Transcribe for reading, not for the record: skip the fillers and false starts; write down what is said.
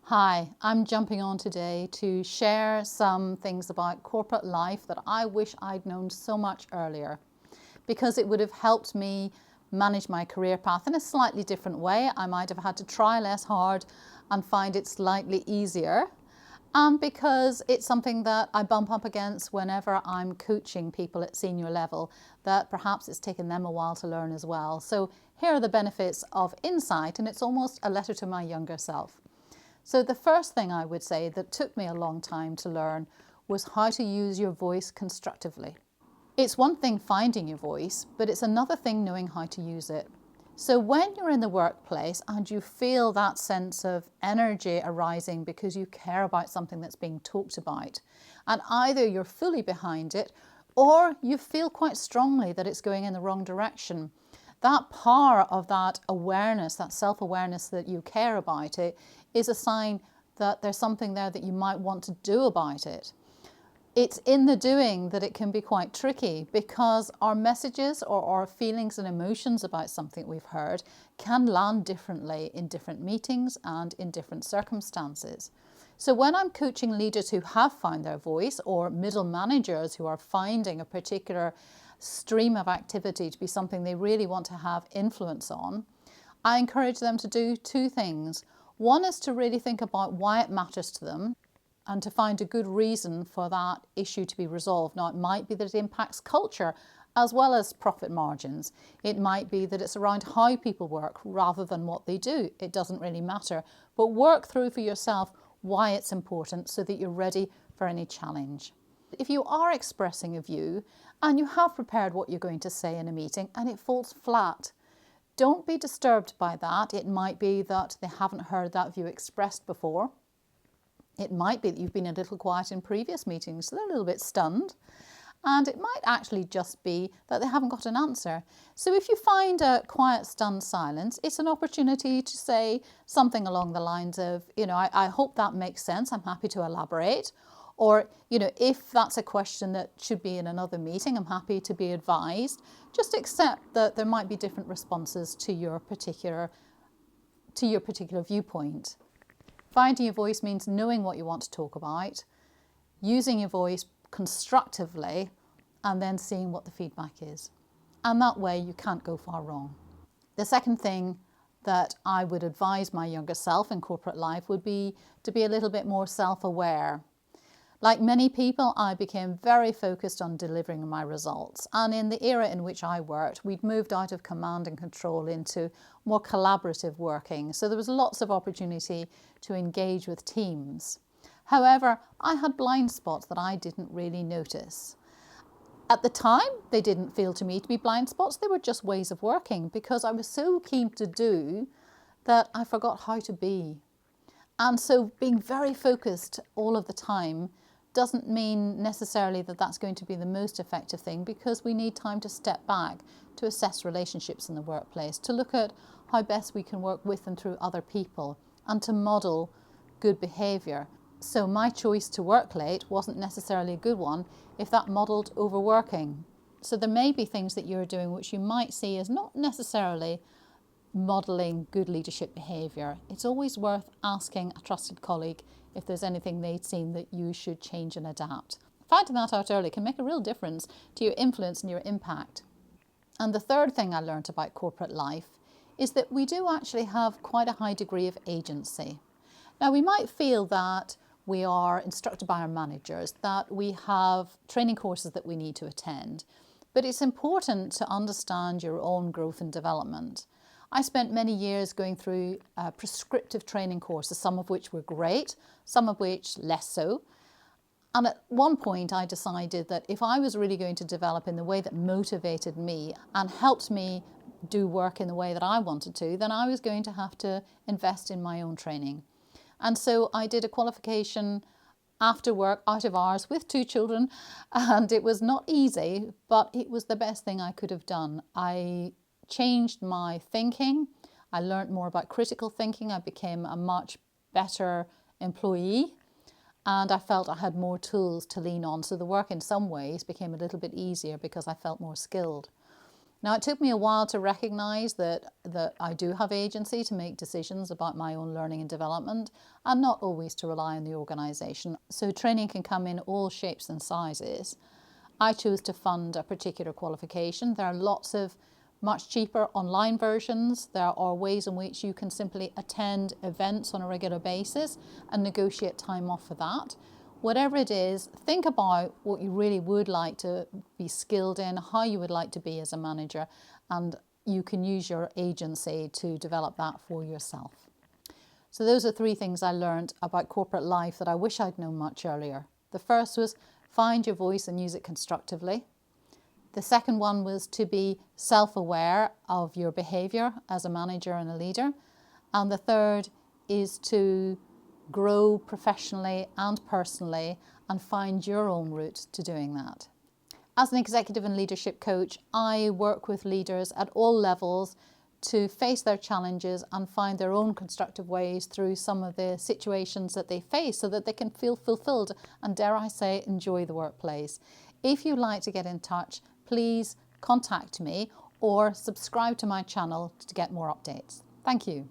Hi, I'm jumping on today to share some things about corporate life that I wish I'd known so much earlier, because it would have helped me manage my career path in a slightly different way. I might have had to try less hard and find it slightly easier. And because it's something that I bump up against whenever I'm coaching people at senior level, that perhaps it's taken them a while to learn as well. So here are the benefits of insight, and it's almost a letter to my younger self. So the first thing I would say that took me a long time to learn was how to use your voice constructively. It's one thing finding your voice, but it's another thing knowing how to use it. So when you're in the workplace and you feel that sense of energy arising because you care about something that's being talked about, and either you're fully behind it or you feel quite strongly that it's going in the wrong direction, that power of that awareness, that self-awareness that you care about it, is a sign that there's something there that you might want to do about it. It's in the doing that it can be quite tricky, because our messages or our feelings and emotions about something we've heard can land differently in different meetings and in different circumstances. So when I'm coaching leaders who have found their voice, or middle managers who are finding a particular stream of activity to be something they really want to have influence on, I encourage them to do two things. One is to really think about why it matters to them and to find a good reason for that issue to be resolved. Now, it might be that it impacts culture as well as profit margins. It might be that it's around how people work rather than what they do. It doesn't really matter. But work through for yourself why it's important so that you're ready for any challenge. If you are expressing a view and you have prepared what you're going to say in a meeting and it falls flat, don't be disturbed by that. It might be that they haven't heard that view expressed before. It might be that you've been a little quiet in previous meetings, so they're a little bit stunned. And it might actually just be that they haven't got an answer. So if you find a quiet, stunned silence, it's an opportunity to say something along the lines of, I hope that makes sense. I'm happy to elaborate. Or, if that's a question that should be in another meeting, I'm happy to be advised. Just accept that there might be different responses to your particular viewpoint. Finding your voice means knowing what you want to talk about, using your voice constructively, and then seeing what the feedback is. And that way you can't go far wrong. The second thing that I would advise my younger self in corporate life would be to be a little bit more self-aware. Like many people, I became very focused on delivering my results. And in the era in which I worked, we'd moved out of command and control into more collaborative working. So there was lots of opportunity to engage with teams. However, I had blind spots that I didn't really notice. At the time, they didn't feel to me to be blind spots. They were just ways of working, because I was so keen to do that I forgot how to be. And so being very focused all of the time doesn't mean necessarily that that's going to be the most effective thing, because we need time to step back, to assess relationships in the workplace, to look at how best we can work with and through other people, and to model good behaviour. So my choice to work late wasn't necessarily a good one if that modelled overworking. So there may be things that you're doing which you might see as not necessarily modelling good leadership behaviour. It's always worth asking a trusted colleague if there's anything they'd seen that you should change and adapt. Finding that out early can make a real difference to your influence and your impact. And the third thing I learned about corporate life is that we do actually have quite a high degree of agency. Now, we might feel that we are instructed by our managers, that we have training courses that we need to attend, but it's important to understand your own growth and development. I spent many years going through prescriptive training courses, some of which were great, some of which less so. And at one point I decided that if I was really going to develop in the way that motivated me and helped me do work in the way that I wanted to, then I was going to have to invest in my own training. And so I did a qualification after work, out of hours, with 2 children, and it was not easy, but it was the best thing I could have done. I changed my thinking. I learned more about critical thinking. I became a much better employee, and I felt I had more tools to lean on. So the work in some ways became a little bit easier because I felt more skilled. Now, it took me a while to recognise that I do have agency to make decisions about my own learning and development, and not always to rely on the organisation. So training can come in all shapes and sizes. I chose to fund a particular qualification. There are lots of much cheaper online versions. There are ways in which you can simply attend events on a regular basis and negotiate time off for that. Whatever it is, think about what you really would like to be skilled in, how you would like to be as a manager, and you can use your agency to develop that for yourself. So those are 3 things I learned about corporate life that I wish I'd known much earlier. The first was find your voice and use it constructively. The second one was to be self-aware of your behaviour as a manager and a leader. And the third is to grow professionally and personally and find your own route to doing that. As an executive and leadership coach, I work with leaders at all levels to face their challenges and find their own constructive ways through some of the situations that they face so that they can feel fulfilled and, dare I say, enjoy the workplace. If you'd like to get in touch, please contact me or subscribe to my channel to get more updates. Thank you.